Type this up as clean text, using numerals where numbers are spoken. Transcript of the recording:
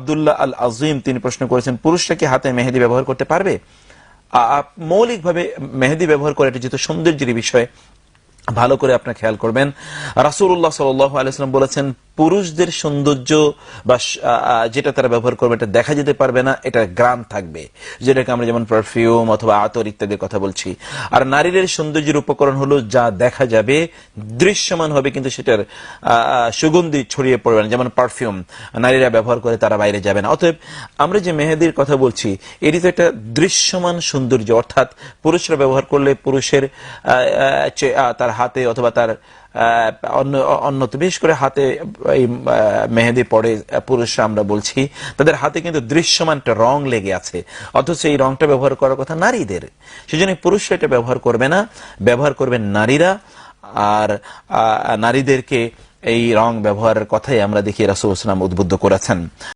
আব্দুল্লাহ আল আজিম তিনি প্রশ্ন করেছেন, পুরুষরা কি হাতে মেহেদি ব্যবহার করতে পারবে? মৌলিকভাবে মেহেদি ব্যবহার করে এটা যেহেতু সৌন্দর্যের বিষয়, ভালো করে আপনার খেয়াল করবেন। রাসূলুল্লাহ সাল্লাল্লাহু আলাইহি ওয়াসাল্লাম বলেছেন, পুরুষদের সৌন্দর্য বা যেটা তারা ব্যবহার করবে এটা দেখা যেতে পারবে না, এটা গ্রাম থাকবে, যেটাকে আমরা যেমন পারফিউম অথবা আতর ইত্যাদির কথা বলছি। আর নারীদের সৌন্দর্যের উপকরণ হলো যা দেখা যাবে, দৃশ্যমান হবে, কিন্তু সেটার সুগন্ধি ছড়িয়ে পড়বে না। যেমন পারফিউম নারীরা ব্যবহার করে, তারা বাইরে যাবে না। অতএব আমরা যে মেহেদির কথা বলছি, এটি তো একটা দৃশ্যমান সৌন্দর্য, অর্থাৎ পুরুষরা ব্যবহার করলে পুরুষের তার হাতে অথবা তার অন্যত, বিশেষ করে হাতে এই মেহেদি পড়ে পুরুষরা, আমরা বলছি তাদের হাতে কিন্তু দৃশ্যমান একটা রং লেগে আছে, অথচ এই রংটা ব্যবহার করার কথা নারীদের। সেজন্য পুরুষরা এটা ব্যবহার করবে না, ব্যবহার করবেন নারীরা। আর নারীদেরকে এই রং ব্যবহারের কথাই আমরা দেখি রাসূলুল্লাহ সাল্লাল্লাহু আলাইহি ওয়াসাল্লাম উদ্বুদ্ধ করেছেন।